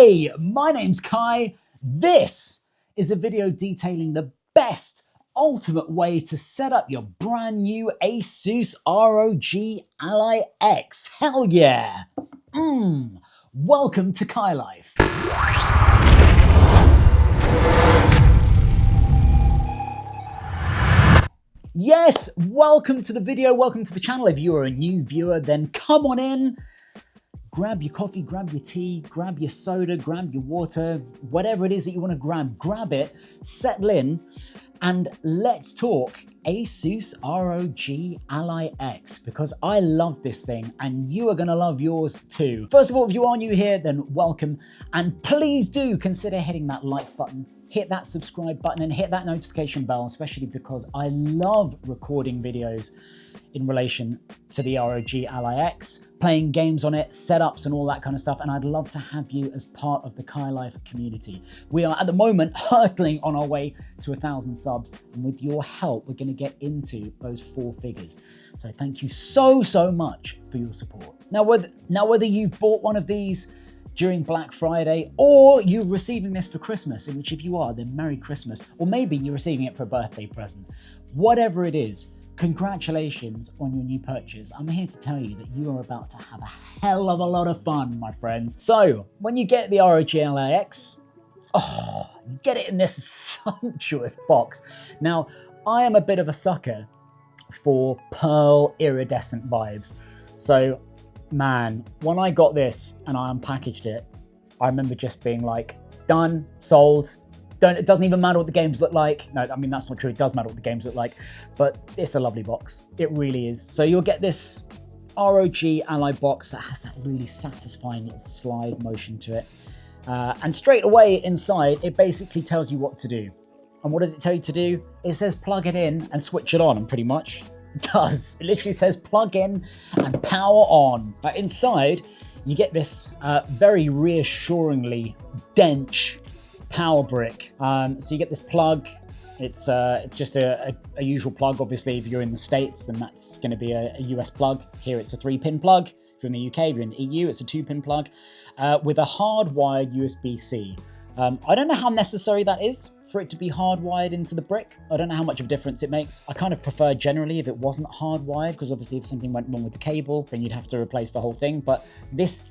Hey, my name's Kai. This is a video detailing the best ultimate way to set up your brand new ASUS ROG Ally X. Hell yeah! Welcome to CaiLife. Yes, welcome to the video, welcome to the channel. If you are a new viewer, then come on in. Grab your coffee, grab your tea, grab your soda, grab your water, whatever it is that you want to grab it, settle in, and let's talk ASUS ROG Ally X, because I love this thing and you are going to love yours too. First of all, if you are new here, then welcome, and please do consider hitting that like button, hit that subscribe button, and hit that notification bell, especially because I love recording videos in relation to the ROG Ally X, playing games on it, setups and all that kind of stuff, and I'd love to have you as part of the CaiLife community. We are at the moment hurtling on our way to 1,000 subs, and with your help, we're gonna get into those 4 figures. So thank you so much for your support. Now whether you've bought one of these during Black Friday, or you're receiving this for Christmas, in which if you are, then Merry Christmas, or maybe you're receiving it for a birthday present, whatever it is, congratulations on your new purchase. I'm here to tell you that you are about to have a hell of a lot of fun, my friends. So when you get the ROG Ally X, you get it in this sumptuous box. Now, I am a bit of a sucker for pearl iridescent vibes. So man, when I got this and I unpackaged it, I remember just being like, done, sold. It doesn't even matter what the games look like. No, I mean, that's not true. It does matter what the games look like, but it's a lovely box. It really is. So you'll get this ROG Ally box that has that really satisfying little slide motion to it. And straight away inside, it basically tells you what to do. And what does it tell you to do? It says plug it in and switch it on, and pretty much it does. It literally says plug in and power on. Inside, you get this very reassuringly dense power brick. So you get this plug. It's just a usual plug. Obviously, if you're in the States, then that's going to be a US plug. Here it's a 3-pin plug. If you're in the UK, if you're in the EU, it's a 2-pin plug with a hardwired USB-C. I don't know how necessary that is for it to be hardwired into the brick. I don't know how much of a difference it makes. I kind of prefer generally if it wasn't hardwired, because obviously if something went wrong with the cable, then you'd have to replace the whole thing. But this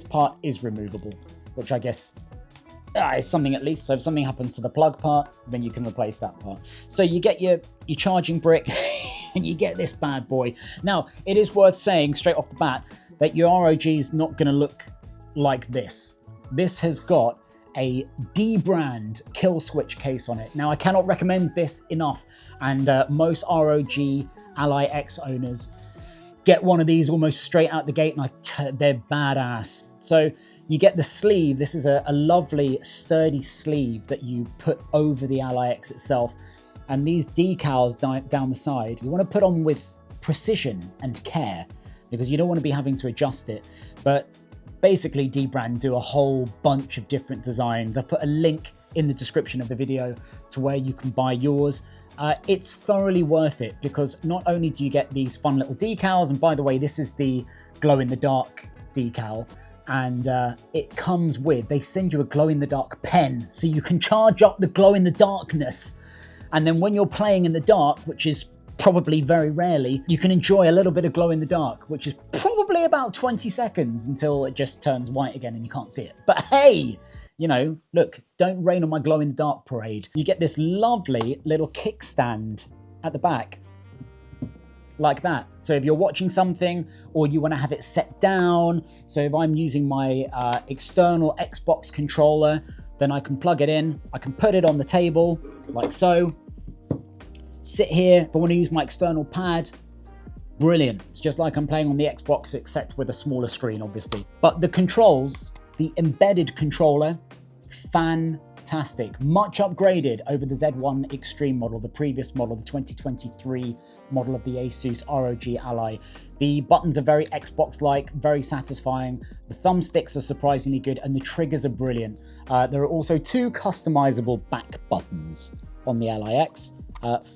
part is removable, which I guess is something at least. So if something happens to the plug part, then you can replace that part. So you get your charging brick and you get this bad boy. Now, it is worth saying straight off the bat that your ROG is not going to look like this. This has got a D-brand kill switch case on it. Now, I cannot recommend this enough, and most ROG Ally X owners get one of these almost straight out the gate, and they're badass. So you get the sleeve. This is a lovely sturdy sleeve that you put over the Ally X itself, and these decals down the side, you want to put on with precision and care, because you don't want to be having to adjust it. But basically, D-brand do a whole bunch of different designs. I've put a link in the description of the video to where you can buy yours. It's thoroughly worth it, because not only do you get these fun little decals, and by the way, this is the glow-in-the-dark decal, and it comes with, they send you a glow-in-the-dark pen, so you can charge up the glow-in-the-darkness. And then when you're playing in the dark, which is probably very rarely, you can enjoy a little bit of glow in the dark, which is probably about 20 seconds until it just turns white again and you can't see it. But hey, you know, look, don't rain on my glow in the dark parade. You get this lovely little kickstand at the back, like that. So if you're watching something or you want to have it set down, so if I'm using my external Xbox controller, then I can plug it in, I can put it on the table like so, sit here. If I want to use my external pad, brilliant. It's just like I'm playing on the Xbox, except with a smaller screen, obviously. But the controls, the embedded controller, fantastic. Much upgraded over the Z1 Extreme model, the previous model, the 2023 model of the ASUS ROG Ally. The buttons are very Xbox-like, very satisfying. The thumbsticks are surprisingly good, and the triggers are brilliant. There are also 2 customizable back buttons on the Ally X.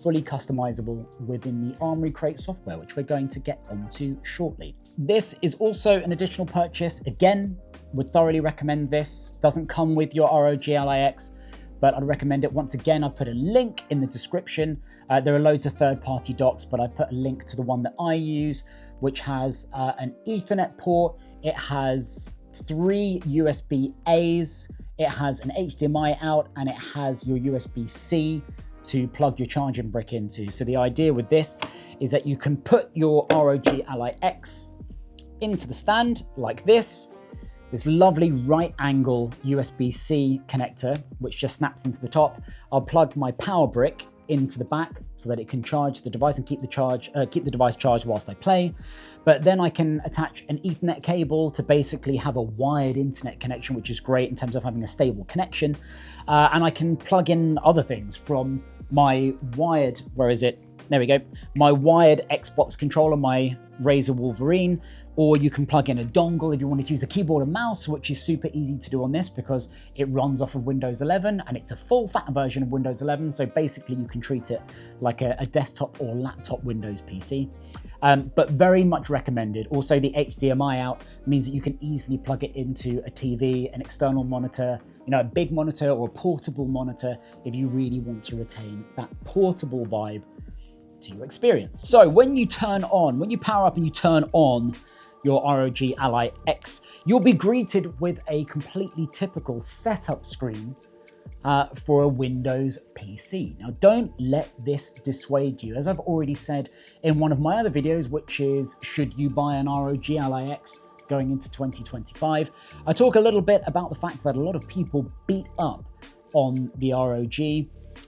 Fully customizable within the Armoury Crate software, which we're going to get onto shortly. This is also an additional purchase, again, would thoroughly recommend this. Doesn't come with your ROG Ally X, but I'd recommend it. Once again, I've put a link in the description. There are loads of third-party docks, but I put a link to the one that I use, which has an Ethernet port. It has 3 USB-As, it has an HDMI out, and it has your USB-C to plug your charging brick into. So the idea with this is that you can put your ROG Ally X into the stand like this lovely right angle USB-C connector, which just snaps into the top. I'll plug my power brick into the back so that it can charge the device and keep the device charged whilst I play. But then I can attach an Ethernet cable to basically have a wired internet connection, which is great in terms of having a stable connection. And I can plug in other things from my wired, there we go, my wired Xbox controller, my Razer Wolverine, or you can plug in a dongle if you wanted to use a keyboard and mouse, which is super easy to do on this because it runs off of Windows 11 and it's a full fat version of Windows 11. So basically you can treat it like a desktop or laptop Windows PC, but very much recommended. Also, the HDMI out means that you can easily plug it into a TV, an external monitor, a big monitor or a portable monitor if you really want to retain that portable vibe to your experience. So when you power up and you turn on your ROG Ally X, you'll be greeted with a completely typical setup screen for a Windows PC. Now, don't let this dissuade you. As I've already said in one of my other videos, which is should you buy an ROG Ally X going into 2025, I talk a little bit about the fact that a lot of people beat up on the ROG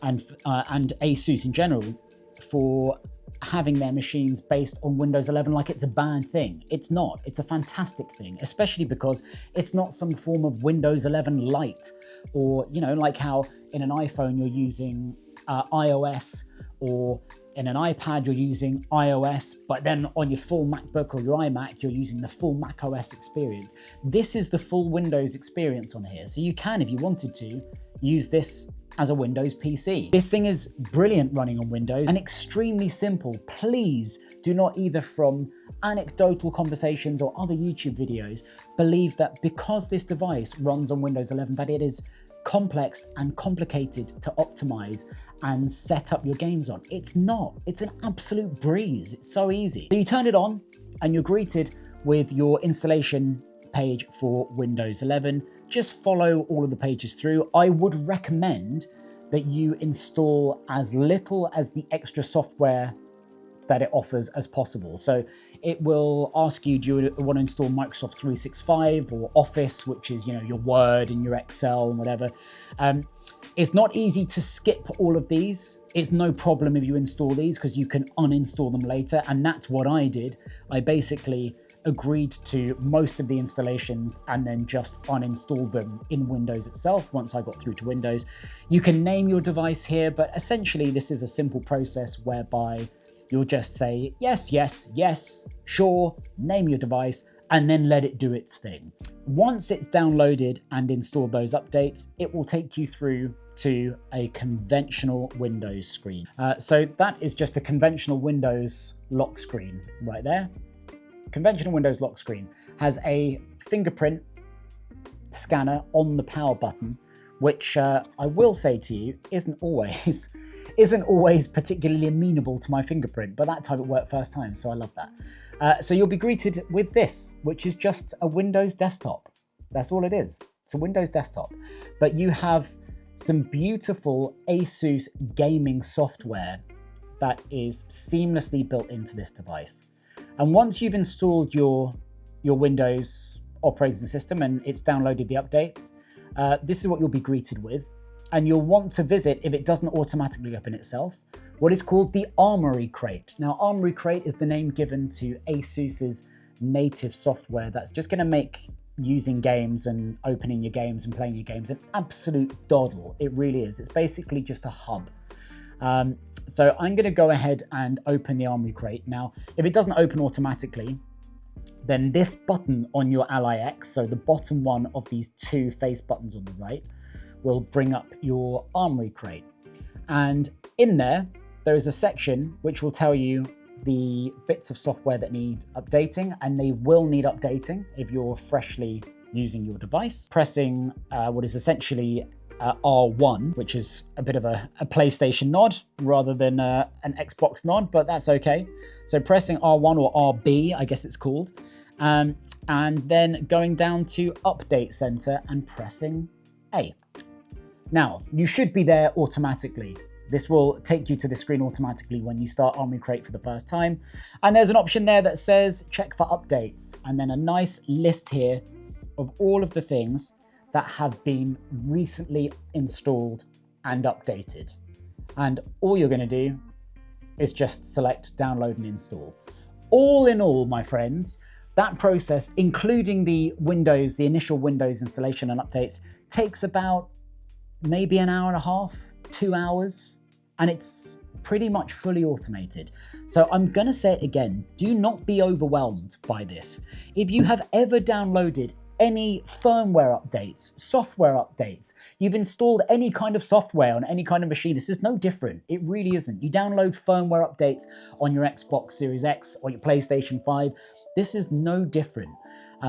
and ASUS in general for having their machines based on Windows 11 like it's a bad thing. It's not. It's a fantastic thing, especially because it's not some form of Windows 11 Lite, or, like how in an iPhone you're using iOS, or in an iPad you're using iOS, but then on your full MacBook or your iMac you're using the full Mac OS experience. This is the full Windows experience on here, so you can, if you wanted to, use this as a Windows PC. This thing is brilliant running on Windows and extremely simple. Please do not, either from anecdotal conversations or other YouTube videos, believe that because this device runs on Windows 11 that it is complex and complicated to optimize and set up your games on. It's not. It's an absolute breeze. It's so easy. So you turn it on and you're greeted with your installation page for Windows 11. Just follow all of the pages through. I would recommend that you install as little as the extra software that it offers as possible. So it will ask you, do you want to install Microsoft 365 or Office, which is, your Word and your Excel and whatever. It's not easy to skip all of these. It's no problem if you install these because you can uninstall them later. And that's what I did. I basically agreed to most of the installations and then just uninstalled them in Windows itself once I got through to Windows. You can name your device here, but essentially this is a simple process whereby you'll just say, yes, yes, yes, sure, name your device, and then let it do its thing. Once it's downloaded and installed those updates, it will take you through to a conventional Windows screen. So that is just a conventional Windows lock screen right there. Conventional Windows lock screen has a fingerprint scanner on the power button, which I will say to you isn't always particularly amenable to my fingerprint, but that time it worked first time, so I love that. So you'll be greeted with this, which is just a Windows desktop. That's all it is. It's a Windows desktop, but you have some beautiful ASUS gaming software that is seamlessly built into this device. And once you've installed your Windows operating system and it's downloaded the updates, this is what you'll be greeted with. And you'll want to visit, if it doesn't automatically open itself, what is called the Armoury Crate. Now, Armoury Crate is the name given to ASUS's native software that's just going to make using games and opening your games and playing your games an absolute doddle. It really is. It's basically just a hub. So I'm going to go ahead and open the Armoury Crate. Now, if it doesn't open automatically, then this button on your Ally X, so the bottom one of these two face buttons on the right, will bring up your Armoury Crate. And in there is a section which will tell you the bits of software that need updating, and they will need updating if you're freshly using your device, pressing what is essentially R1, which is a bit of a PlayStation nod rather than an Xbox nod, but that's okay. So pressing R1 or RB, I guess it's called, and then going down to Update Center and pressing A. Now, you should be there automatically. This will take you to the screen automatically when you start Armoury Crate for the first time. And there's an option there that says check for updates, and then a nice list here of all of the things that have been recently installed and updated. And all you're going to do is just select download and install. All in all, my friends, that process, including the initial Windows installation and updates, takes about maybe an hour and a half, 2 hours, and it's pretty much fully automated. So I'm gonna say it again, do not be overwhelmed by this. If you have ever downloaded any firmware updates, software updates, you've installed any kind of software on any kind of machine, this is no different. It really isn't. You download firmware updates on your Xbox Series X or your PlayStation 5, this is no different.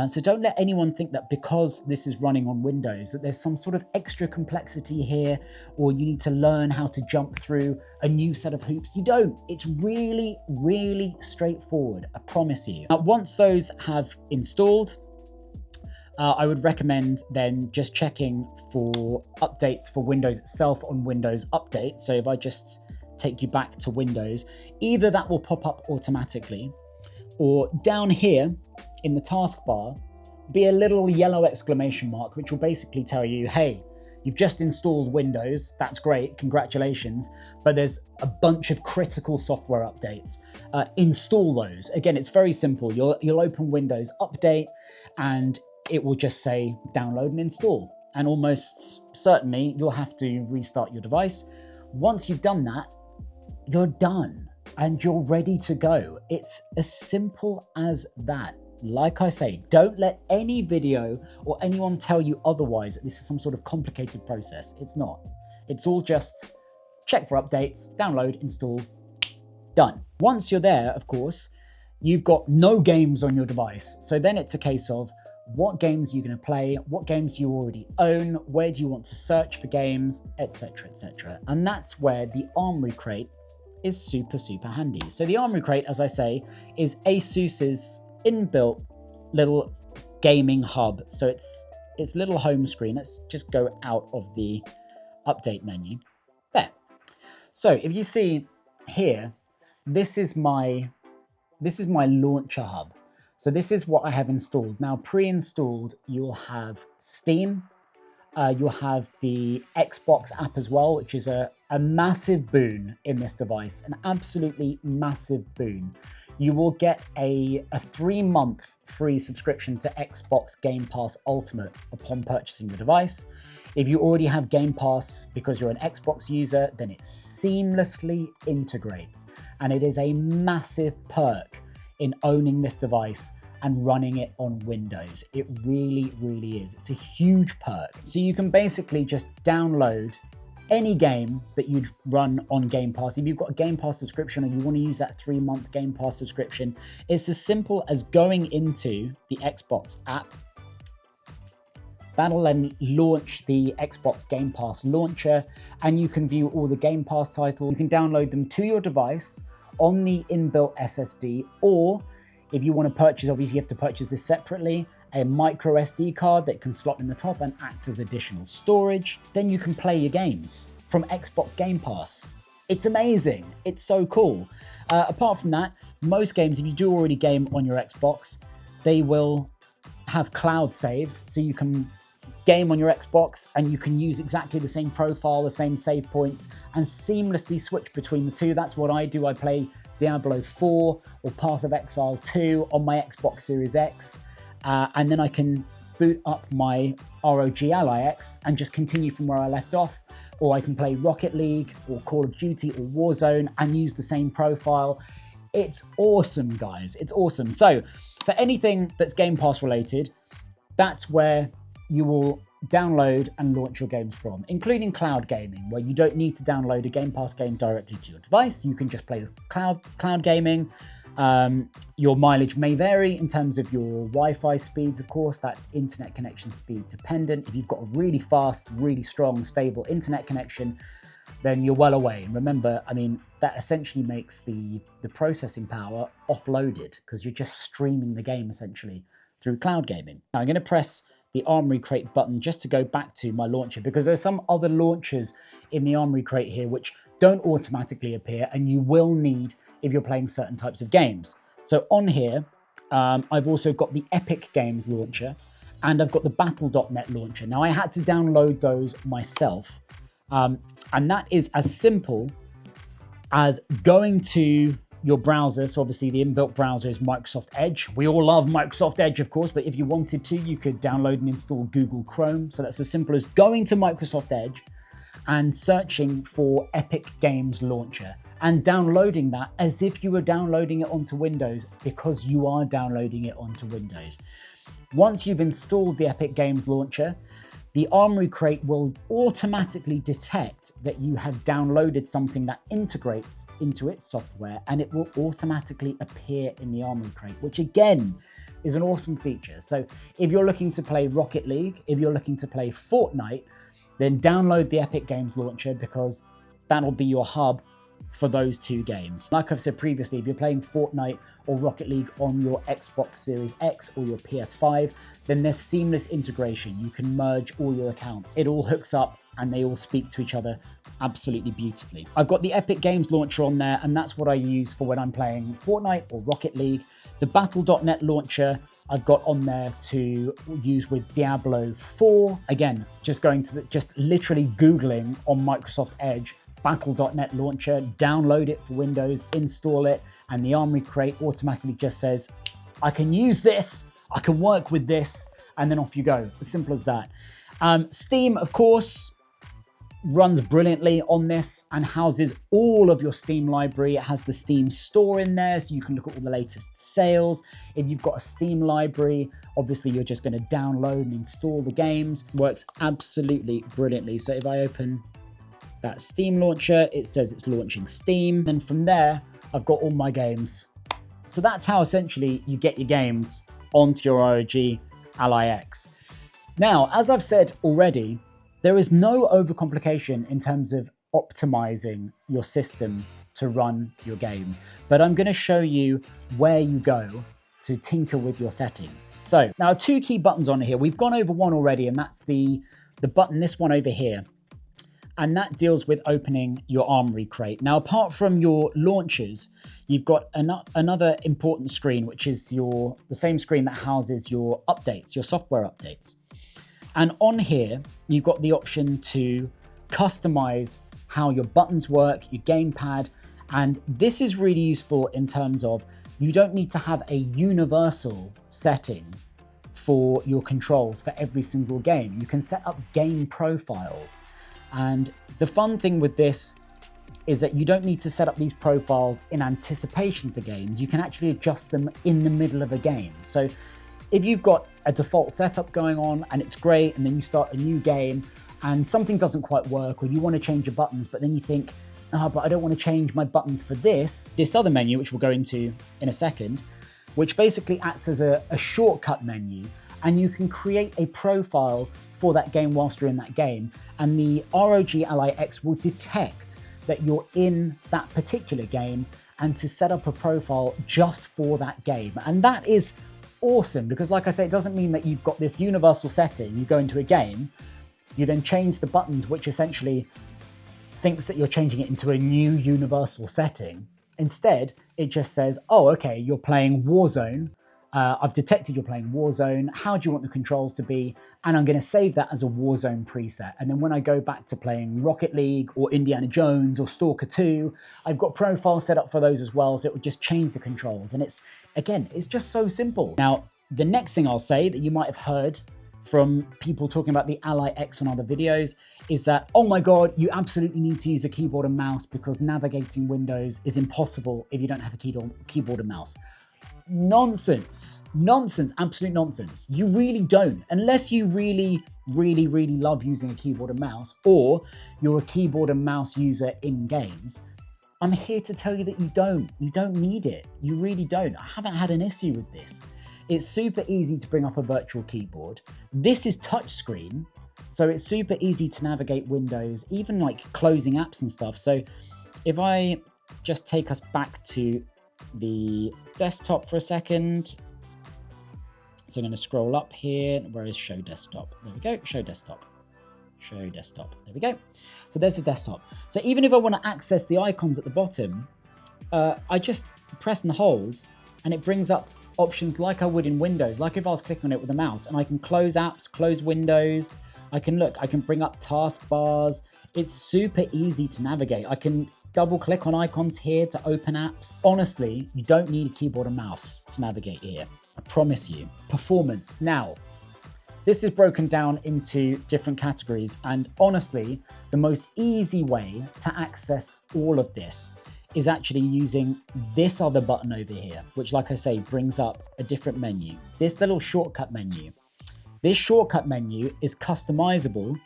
So don't let anyone think that because this is running on Windows that there's some sort of extra complexity here, or you need to learn how to jump through a new set of hoops. You don't. It's really, really straightforward, I promise you. Now, once those have installed, I would recommend then just checking for updates for Windows itself on Windows Update. So if I just take you back to Windows, either that will pop up automatically, or down here in the taskbar, be a little yellow exclamation mark, which will basically tell you, hey, you've just installed Windows, that's great, congratulations, but there's a bunch of critical software updates. Install those. Again, it's very simple. You'll open Windows Update and it will just say download and install. And almost certainly you'll have to restart your device. Once you've done that, you're done and you're ready to go. It's as simple as that. Like I say, don't let any video or anyone tell you otherwise that this is some sort of complicated process. It's not. It's all just check for updates, download, install, done. Once you're there, of course, you've got no games on your device. So then it's a case of what games you're going to play, what games you already own, where do you want to search for games, etc., etc. And that's where the Armoury Crate is super, super handy. So the Armoury Crate, as I say, is ASUS's inbuilt little gaming hub. So it's little home screen. Let's just go out of the update menu. There. So if you see here, this is my launcher hub. So this is what I have installed. Now, pre-installed, you'll have Steam. You'll have the Xbox app as well, which is a massive boon in this device, an absolutely massive boon. You will get a 3-month free subscription to Xbox Game Pass Ultimate upon purchasing the device. If you already have Game Pass because you're an Xbox user, then it seamlessly integrates. And it is a massive perk in owning this device and running it on Windows. It really, really is. It's a huge perk. So you can basically just download any game that you'd run on Game Pass. If you've got a Game Pass subscription and you want to use that 3-month Game Pass subscription, it's as simple as going into the Xbox app. That'll then launch the Xbox Game Pass launcher, and you can view all the Game Pass titles. You can download them to your device on the inbuilt SSD, or if you want to purchase, obviously you have to purchase this separately, a micro SD card that can slot in the top and act as additional storage. Then you can play your games from Xbox Game Pass. It's amazing. It's so cool. Apart from that, most games, if you do already game on your Xbox, they will have cloud saves, so you can game on your Xbox and you can use exactly the same profile, the same save points, and seamlessly switch between the two. That's what I do. I play Diablo 4 or Path of Exile 2 on my Xbox Series X. And then I can boot up my ROG Ally X and just continue from where I left off. Or I can play Rocket League or Call of Duty or Warzone and use the same profile. It's awesome, guys. It's awesome. So for anything that's Game Pass related, that's where you will download and launch your games from, including cloud gaming, where you don't need to download a Game Pass game directly to your device. You can just play with cloud gaming. Your mileage may vary in terms of your Wi-Fi speeds, of course, that's internet connection speed dependent. If you've got a really fast, really strong, stable internet connection, then you're well away. And remember, I mean, that essentially makes the processing power offloaded because you're just streaming the game essentially through cloud gaming. Now I'm going to press the Armoury Crate button just to go back to my launcher, because there's some other launchers in the Armoury Crate here which don't automatically appear, and you will need if you're playing certain types of games. So on here, I've also got the Epic Games launcher, and I've got the Battle.net launcher. Now I had to download those myself, and that is as simple as going to your browser. So obviously the inbuilt browser is Microsoft Edge. We all love Microsoft Edge, of course, but if you wanted to, you could download and install Google Chrome. So that's as simple as going to Microsoft Edge and searching for Epic Games Launcher and downloading that as if you were downloading it onto Windows, because you are downloading it onto Windows. Once you've installed the Epic Games Launcher, the Armoury Crate will automatically detect that you have downloaded something that integrates into its software, and it will automatically appear in the Armoury Crate, which again is an awesome feature. So if you're looking to play Rocket League, if you're looking to play Fortnite, then download the Epic Games Launcher, because that'll be your hub for those two games. Like I've said previously, if you're playing Fortnite or Rocket League on your Xbox Series X or your PS5, then there's seamless integration. You can merge all your accounts. It all hooks up and they all speak to each other absolutely beautifully. I've got the Epic Games launcher on there, and that's what I use for when I'm playing Fortnite or Rocket League. The Battle.net launcher I've got on there to use with Diablo 4. Again, just literally Googling on Microsoft Edge, Battle.net launcher, download it for Windows, install it, and the Armoury Crate automatically just says, I can use this, I can work with this, and then off you go. As simple as that. Steam, of course, runs brilliantly on this and houses all of your Steam library. It has the Steam store in there, so you can look at all the latest sales. If you've got a Steam library, obviously you're just going to download and install the games. Works absolutely brilliantly. So if I open that Steam launcher, it says it's launching Steam. And from there, I've got all my games. So that's how essentially you get your games onto your ROG Ally X. Now, as I've said already, there is no overcomplication in terms of optimizing your system to run your games, but I'm going to show you where you go to tinker with your settings. So now, two key buttons on here. We've gone over one already, and that's the button, this one over here. And that deals with opening your Armoury Crate. Now, apart from your launchers, you've got another important screen, which is the same screen that houses your updates, your software updates. And on here, you've got the option to customize how your buttons work, your gamepad. And this is really useful in terms of you don't need to have a universal setting for your controls for every single game. You can set up game profiles. And the fun thing with this is that you don't need to set up these profiles in anticipation for games. You can actually adjust them in the middle of a game. So if you've got a default setup going on and it's great, and then you start a new game and something doesn't quite work, or you want to change your buttons, but then you think, oh, but I don't want to change my buttons for this other menu, which we'll go into in a second, which basically acts as a shortcut menu. And you can create a profile for that game whilst you're in that game. And the ROG Ally X will detect that you're in that particular game and to set up a profile just for that game. And that is awesome, because like I say, it doesn't mean that you've got this universal setting. You go into a game, you then change the buttons, which essentially thinks that you're changing it into a new universal setting. Instead, it just says, oh, okay, you're playing Warzone. I've detected you're playing Warzone. How do you want the controls to be? And I'm going to save that as a Warzone preset. And then when I go back to playing Rocket League or Indiana Jones or Stalker 2, I've got profiles set up for those as well. So it would just change the controls. And it's just so simple. Now, the next thing I'll say that you might have heard from people talking about the Ally X on other videos is that, oh my God, you absolutely need to use a keyboard and mouse because navigating Windows is impossible if you don't have a keyboard and mouse. Nonsense, absolute nonsense. You really don't, unless you really love using a keyboard and mouse, or you're a keyboard and mouse user in games. I'm here to tell you that you don't need it. You really don't. I haven't had an issue with this. It's super easy to bring up a virtual keyboard. This is touchscreen, so it's super easy to navigate windows, even like closing apps and stuff. So if I just take us back to the desktop for a second. So I'm going to scroll up here. Where is show desktop? There we go. Show desktop. Show desktop. There we go. So there's the desktop. So even if I want to access the icons at the bottom, I just press and hold, and it brings up options like I would in Windows, like if I was clicking on it with a mouse, and I can close apps, close windows. I can bring up taskbars. It's super easy to navigate. I can double click on icons here to open apps. Honestly, you don't need a keyboard and mouse to navigate here. I promise you. Performance. Now, this is broken down into different categories, and honestly, the most easy way to access all of this is actually using this other button over here, which, like I say, brings up a different menu. This little shortcut menu. This shortcut menu is customizable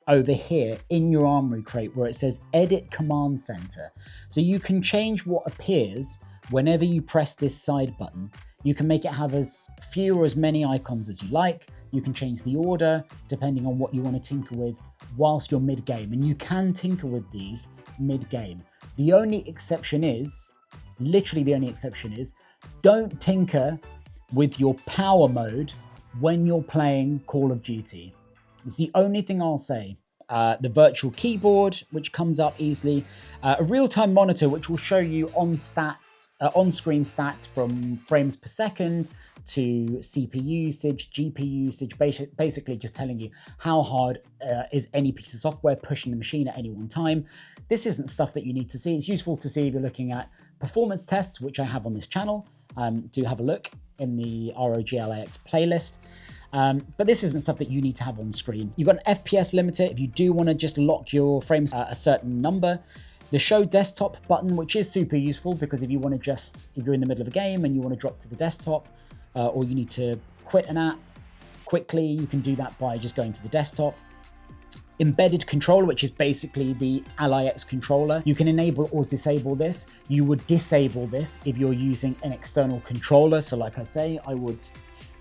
over here in your Armoury crate where it says Edit Command Center. So you can change what appears whenever you press this side button. You can make it have as few or as many icons as you like. You can change the order depending on what you want to tinker with whilst you're mid-game. And you can tinker with these mid-game. The only exception is, literally the only exception is, don't tinker with your power mode when you're playing Call of Duty. It's the only thing I'll say. The virtual keyboard, which comes up easily, a real-time monitor, which will show you on-screen stats from frames per second to CPU usage, GPU usage, basically just telling you how hard is any piece of software pushing the machine at any one time. This isn't stuff that you need to see. It's useful to see if you're looking at performance tests, which I have on this channel. Do have a look in the ROG Ally X playlist. But this isn't stuff that you need to have on screen. You've got an FPS limiter if you do want to just lock your frames at a certain number. The show desktop button, which is super useful because if you want to if you're in the middle of a game and you want to drop to the desktop, or you need to quit an app quickly, you can do that by just going to the desktop. Embedded controller, which is basically the Ally X controller. You can enable or disable this. You would disable this if you're using an external controller. So like I say,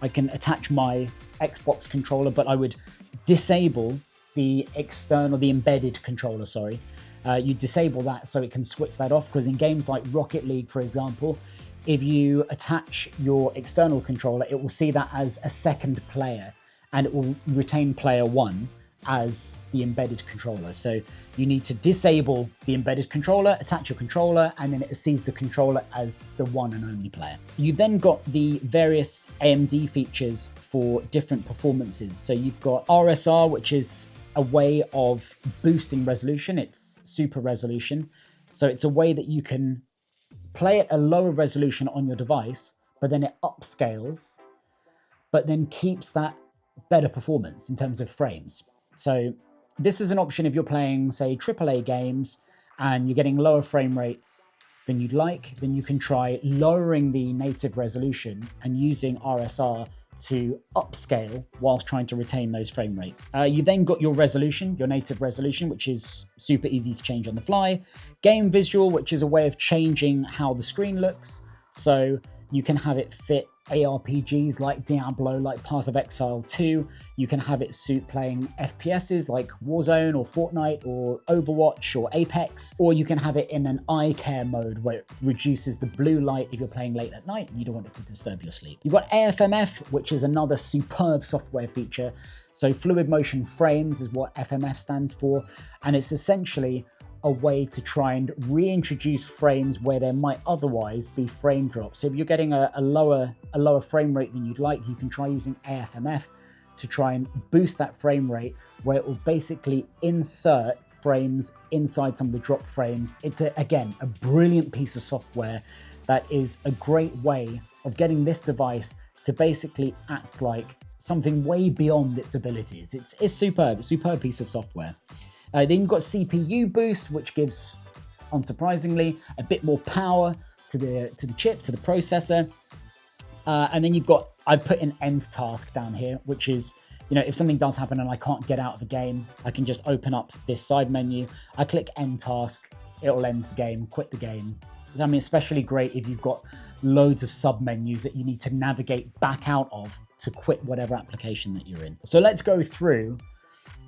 I can attach my Xbox controller, but I would disable the embedded controller, sorry. You disable that so it can switch that off, because in games like Rocket League, for example, if you attach your external controller, it will see that as a second player and it will retain player one as the embedded controller. So you need to disable the embedded controller, attach your controller, and then it sees the controller as the one and only player. You've then got the various AMD features for different performances. So you've got RSR, which is a way of boosting resolution. It's super resolution. So it's a way that you can play at a lower resolution on your device, but then it upscales, but then keeps that better performance in terms of frames. So this is an option if you're playing, say, AAA games and you're getting lower frame rates than you'd like, then you can try lowering the native resolution and using RSR to upscale whilst trying to retain those frame rates. You've then got your resolution, your native resolution, which is super easy to change on the fly. Game visual, which is a way of changing how the screen looks. So you can have it fit ARPGs like Diablo, like Path of Exile 2. You can have it suit playing FPSs like Warzone or Fortnite or Overwatch or Apex, or you can have it in an eye care mode where it reduces the blue light if you're playing late at night and you don't want it to disturb your sleep. You've got AFMF, which is another superb software feature. So fluid motion frames is what FMF stands for, and it's essentially a way to try and reintroduce frames where there might otherwise be frame drops. So if you're getting a lower frame rate than you'd like, you can try using AFMF to try and boost that frame rate, where it will basically insert frames inside some of the drop frames. It's again a brilliant piece of software that is a great way of getting this device to basically act like something way beyond its abilities. It's superb, superb piece of software. Then you've got CPU boost, which gives, unsurprisingly, a bit more power to the chip, to the processor. And then I put an end task down here, which is, if something does happen and I can't get out of the game, I can just open up this side menu. I click end task, it'll end the game, quit the game. I mean, especially great if you've got loads of sub-menus that you need to navigate back out of to quit whatever application that you're in. So let's go through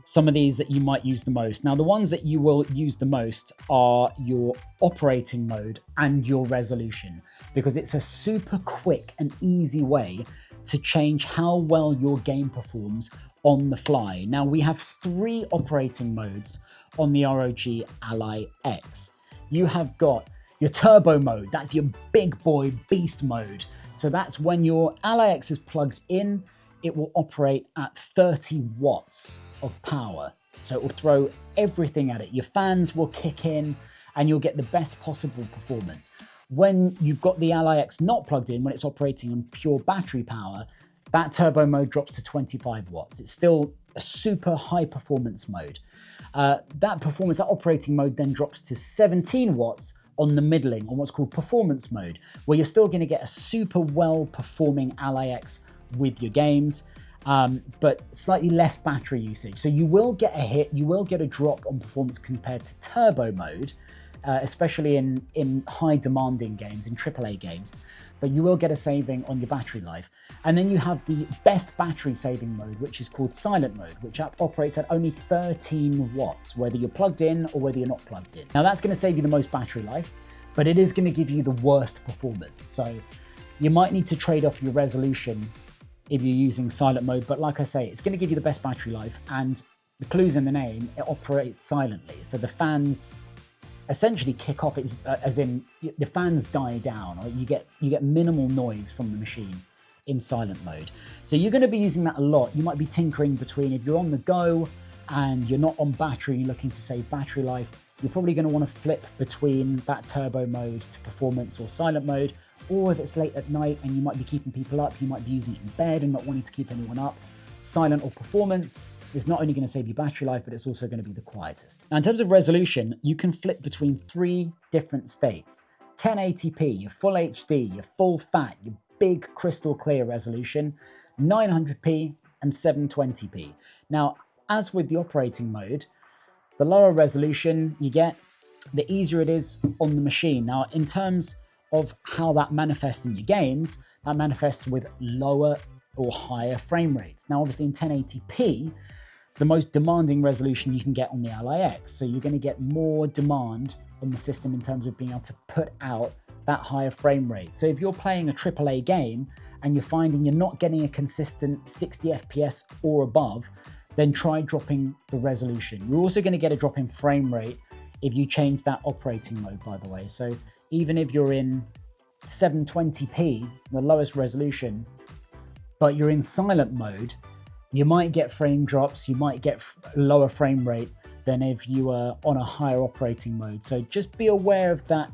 some of these that you might use the most. Now, the ones that you will use the most are your operating mode and your resolution, because it's a super quick and easy way to change how well your game performs on the fly. Now, we have 3 operating modes on the ROG Ally X. You have got your turbo mode, that's your big boy beast mode. So that's when your Ally X is plugged in, it will operate at 30 watts of power. So it will throw everything at it. Your fans will kick in and you'll get the best possible performance. When you've got the Ally X not plugged in, when it's operating on pure battery power, that turbo mode drops to 25 watts. It's still a super high performance mode. That operating mode then drops to 17 watts on the middling, on what's called performance mode, where you're still going to get a super well performing Ally X with your games, but slightly less battery usage. So you will get a hit, you will get a drop on performance compared to turbo mode, especially in high demanding games, in AAA games, but you will get a saving on your battery life. And then you have the best battery saving mode, which is called silent mode, which operates at only 13 watts, whether you're plugged in or whether you're not plugged in. Now that's going to save you the most battery life, but it is going to give you the worst performance. So you might need to trade off your resolution if you're using silent mode, but like I say, it's going to give you the best battery life, and the clue's in the name, it operates silently. So the fans essentially kick off, as in the fans die down, or you get minimal noise from the machine in silent mode. So you're going to be using that a lot. You might be tinkering between, if you're on the go and you're not on battery, you're looking to save battery life, you're probably going to want to flip between that turbo mode to performance or silent mode. Or if it's late at night and you might be keeping people up, you might be using it in bed and not wanting to keep anyone up, silent or performance is not only going to save you battery life, but it's also going to be the quietest. Now, in terms of resolution, you can flip between 3 different states: 1080p, your full HD, your full fat, your big crystal clear resolution, 900p and 720p. Now, as with the operating mode, the lower resolution you get, the easier it is on the machine. Now, in terms of how that manifests in your games, that manifests with lower or higher frame rates. Now, obviously in 1080p, it's the most demanding resolution you can get on the Ally X. So you're going to get more demand on the system in terms of being able to put out that higher frame rate. So if you're playing a AAA game and you're finding you're not getting a consistent 60 FPS or above, then try dropping the resolution. You're also going to get a drop in frame rate if you change that operating mode, by the way. So even if you're in 720p, the lowest resolution, but you're in silent mode, you might get frame drops, you might get lower frame rate than if you were on a higher operating mode. So just be aware of that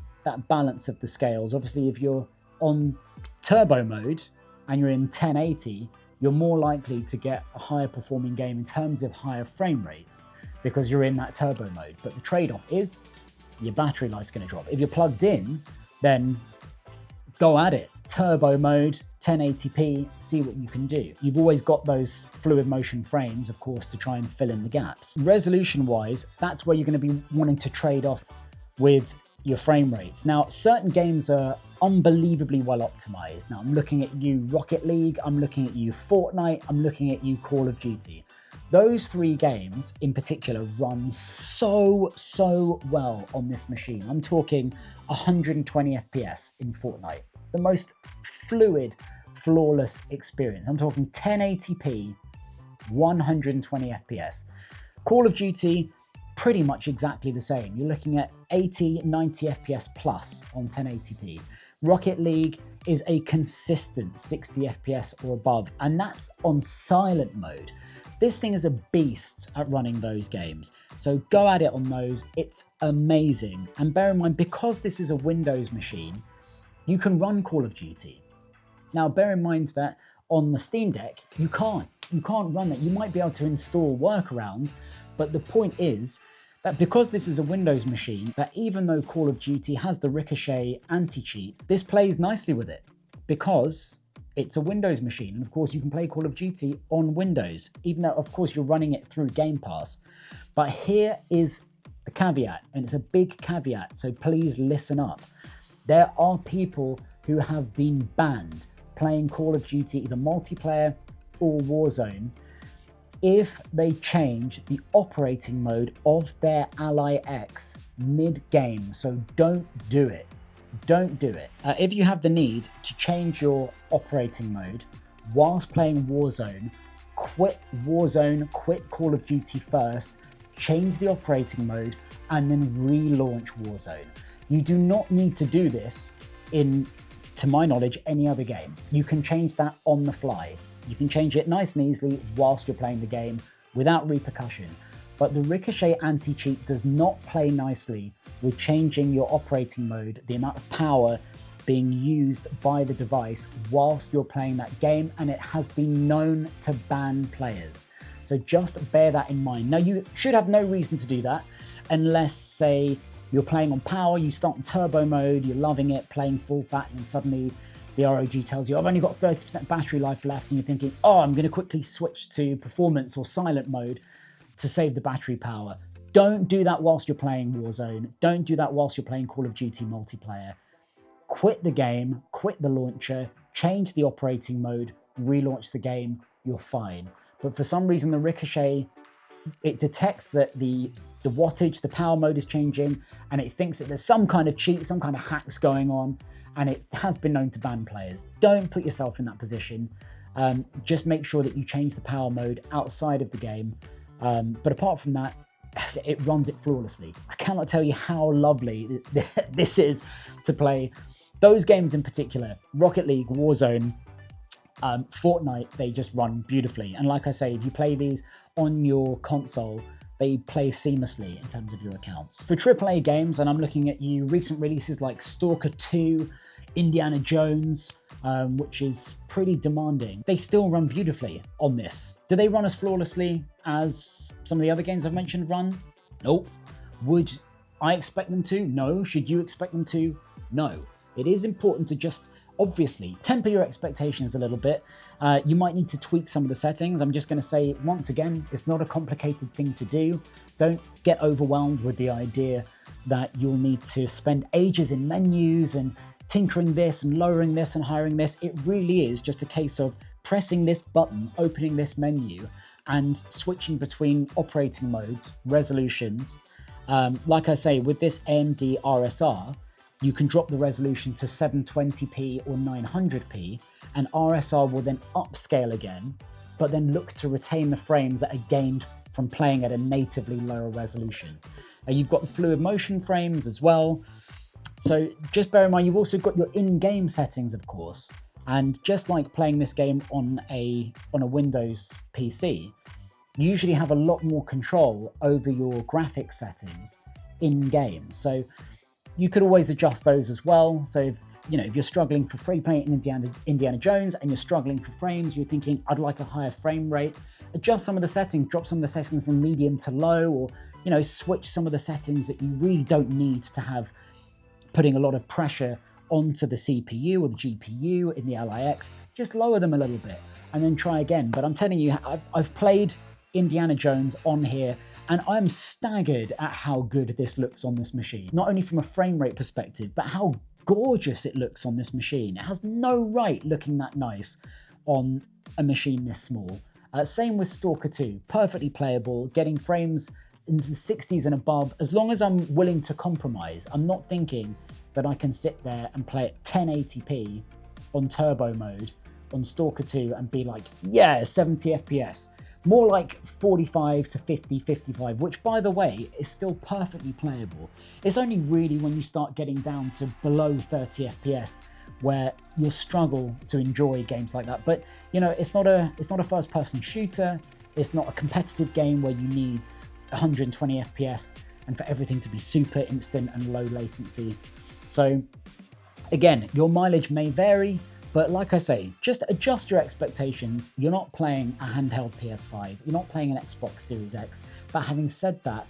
balance of the scales. Obviously, if you're on turbo mode and you're in 1080, you're more likely to get a higher performing game in terms of higher frame rates because you're in that turbo mode. But the trade-off is your battery life's going to drop. If you're plugged in, then go at it. Turbo mode, 1080p, see what you can do. You've always got those fluid motion frames, of course, to try and fill in the gaps. Resolution-wise, that's where you're going to be wanting to trade off with your frame rates. Now, certain games are unbelievably well optimized. Now, I'm looking at you Rocket League, I'm looking at you Fortnite, I'm looking at you Call of Duty. Those 3 games in particular run so well on this machine. I'm talking 120 FPS in Fortnite. The most fluid, flawless experience. I'm talking 1080p, 120 FPS. Call of Duty, pretty much exactly the same. You're looking at 80, 90 FPS plus on 1080p. Rocket League is a consistent 60 FPS or above, and that's on silent mode. This thing is a beast at running those games. So go at it on those, it's amazing. And bear in mind, because this is a Windows machine, you can run Call of Duty. Now, bear in mind that on the Steam Deck, you can't run that. You might be able to install workarounds, but the point is that because this is a Windows machine, that even though Call of Duty has the Ricochet anti-cheat, this plays nicely with it because it's a Windows machine. And of course, you can play Call of Duty on Windows, even though, of course, you're running it through Game Pass. But here is the caveat, and it's a big caveat, so please listen up. There are people who have been banned playing Call of Duty, either multiplayer or Warzone, if they change the operating mode of their Ally X mid-game. So don't do it. Don't do it. If you have the need to change your operating mode whilst playing Warzone, quit Warzone, quit Call of Duty first, change the operating mode, and then relaunch Warzone. You do not need to do this in, to my knowledge, any other game. You can change that on the fly. You can change it nice and easily whilst you're playing the game without repercussion. But the Ricochet anti-cheat does not play nicely with changing your operating mode, the amount of power being used by the device whilst you're playing that game, and it has been known to ban players. So just bear that in mind. Now, you should have no reason to do that unless, say, you're playing on power, you start in turbo mode, you're loving it, playing full fat, and suddenly the ROG tells you, I've only got 30% battery life left, and you're thinking, oh, I'm going to quickly switch to performance or silent mode to save the battery power. Don't do that whilst you're playing Warzone. Don't do that whilst you're playing Call of Duty multiplayer. Quit the game, quit the launcher, change the operating mode, relaunch the game, you're fine. But for some reason, the Ricochet, it detects that the wattage, the power mode is changing, and it thinks that there's some kind of cheat, some kind of hacks going on, and it has been known to ban players. Don't put yourself in that position. Just make sure that you change the power mode outside of the game. But apart from that, it runs it flawlessly. I cannot tell you how lovely this is to play. Those games in particular, Rocket League, Warzone, Fortnite, they just run beautifully. And like I say, if you play these on your console, they play seamlessly in terms of your accounts. For AAA games, and I'm looking at you, recent releases like Stalker 2, Indiana Jones, which is pretty demanding, they still run beautifully on this. Do they run as flawlessly as some of the other games I've mentioned run? Nope. Would I expect them to? No. Should you expect them to? No. It is important to just, obviously, temper your expectations a little bit. You might need to tweak some of the settings. I'm just going to say, once again, it's not a complicated thing to do. Don't get overwhelmed with the idea that you'll need to spend ages in menus and tinkering this and lowering this and hiring this. It really is just a case of pressing this button, opening this menu, and switching between operating modes, resolutions. Like I say, with this AMD RSR, you can drop the resolution to 720p or 900p, and RSR will then upscale again, but then look to retain the frames that are gained from playing at a natively lower resolution. You've got the fluid motion frames as well. So just bear in mind, you've also got your in-game settings, of course. And just like playing this game on a Windows PC, you usually have a lot more control over your graphics settings in-game. So you could always adjust those as well. So if you're struggling for free playing Indiana Jones and you're struggling for frames, you're thinking, I'd like a higher frame rate, adjust some of the settings, drop some of the settings from medium to low, or switch some of the settings that you really don't need to have putting a lot of pressure onto the CPU or the GPU in the Ally X. Just lower them a little bit and then try again. But I'm telling you, I've played Indiana Jones on here, and I'm staggered at how good this looks on this machine. Not only from a frame rate perspective, but how gorgeous it looks on this machine. It has no right looking that nice on a machine this small. Same with Stalker 2, perfectly playable, getting frames into the 60s and above, as long as I'm willing to compromise. I'm not thinking that I can sit there and play at 1080p on turbo mode on Stalker 2 and be like, yeah, 70 FPS. More like 45 to 50, 55, which, by the way, is still perfectly playable. It's only really when you start getting down to below 30 FPS where you'll struggle to enjoy games like that. But it's not a first-person shooter. It's not a competitive game where you need 120 FPS and for everything to be super instant and low latency. So again, your mileage may vary, but like I say, just adjust your expectations. You're not playing a handheld PS5, you're not playing an Xbox Series X. But having said that,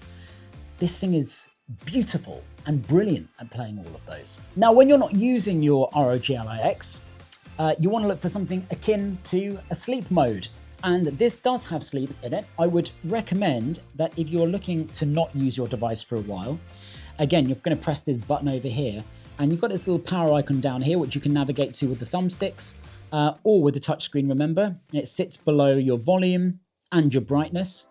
this thing is beautiful and brilliant at playing all of those. Now, when you're not using your ROG Ally X, you want to look for something akin to a sleep mode. And this does have sleep in it. I would recommend that if you're looking to not use your device for a while, again, you're going to press this button over here, and you've got this little power icon down here, which you can navigate to with the thumbsticks or with the touchscreen, remember. It sits below your volume and your brightness.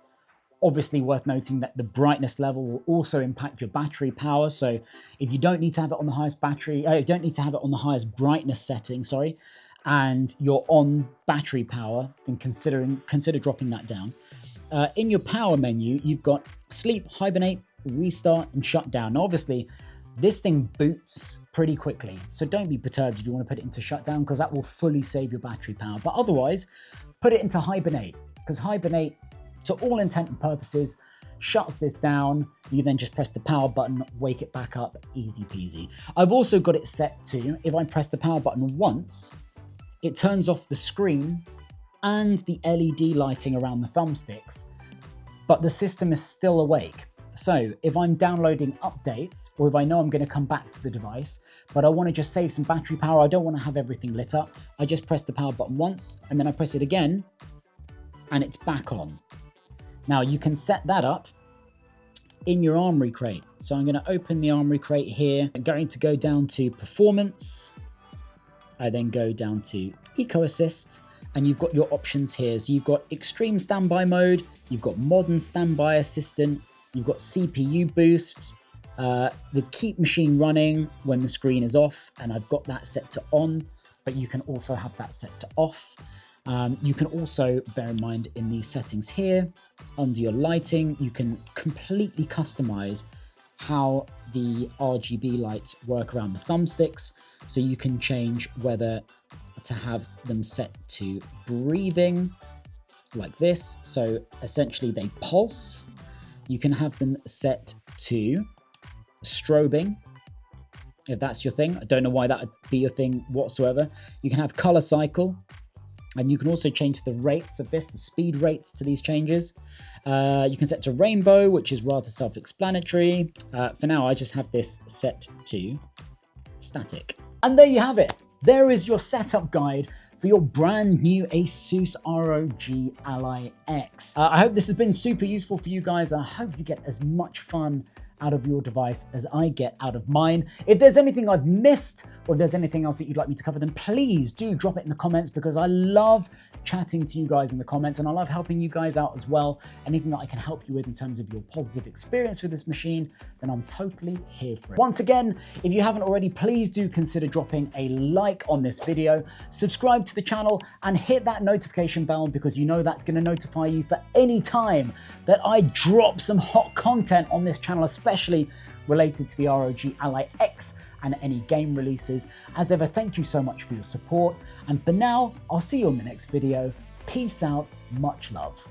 Obviously worth noting that the brightness level will also impact your battery power. So if you don't need to have it on the highest brightness setting, sorry, and you're on battery power, then consider dropping that down. In your power menu, you've got sleep, hibernate, restart, and shut down. Now, obviously, this thing boots pretty quickly, so don't be perturbed if you want to put it into shutdown, because that will fully save your battery power. But otherwise, put it into hibernate, because hibernate, to all intent and purposes, shuts this down. You then just press the power button, wake it back up, easy peasy. I've also got it set to, if I press the power button once, it turns off the screen and the LED lighting around the thumbsticks, but the system is still awake. So if I'm downloading updates, or if I know I'm going to come back to the device, but I want to just save some battery power, I don't want to have everything lit up, I just press the power button once, and then I press it again, and it's back on. Now you can set that up in your Armoury crate. So I'm going to open the Armoury crate here. I'm going to go down to Performance. I then go down to Eco Assist, and you've got your options here. So you've got Extreme Standby Mode, you've got Modern Standby Assistant, you've got CPU Boost, the Keep Machine Running when the screen is off, and I've got that set to on, but you can also have that set to off. You can also bear in mind in these settings here, under your lighting, you can completely customize how the RGB lights work around the thumbsticks. So you can change whether to have them set to breathing like this. So essentially they pulse. You can have them set to strobing, if that's your thing. I don't know why that would be your thing whatsoever. You can have color cycle, and you can also change the rates of this, the speed rates to these changes. You can set to rainbow, which is rather self-explanatory. For now, I just have this set to static. And there you have it. There is your setup guide for your brand new ASUS ROG Ally X. I hope this has been super useful for you guys. I hope you get as much fun out of your device as I get out of mine. If there's anything I've missed, or if there's anything else that you'd like me to cover, then please do drop it in the comments, because I love chatting to you guys in the comments, and I love helping you guys out as well. Anything that I can help you with in terms of your positive experience with this machine, then I'm totally here for it. Once again, if you haven't already, please do consider dropping a like on this video, subscribe to the channel, and hit that notification bell, because you know that's going to notify you for any time that I drop some hot content on this channel, especially related to the ROG Ally X and any game releases. As ever, thank you so much for your support, and for now, I'll see you on the next video. Peace out, much love.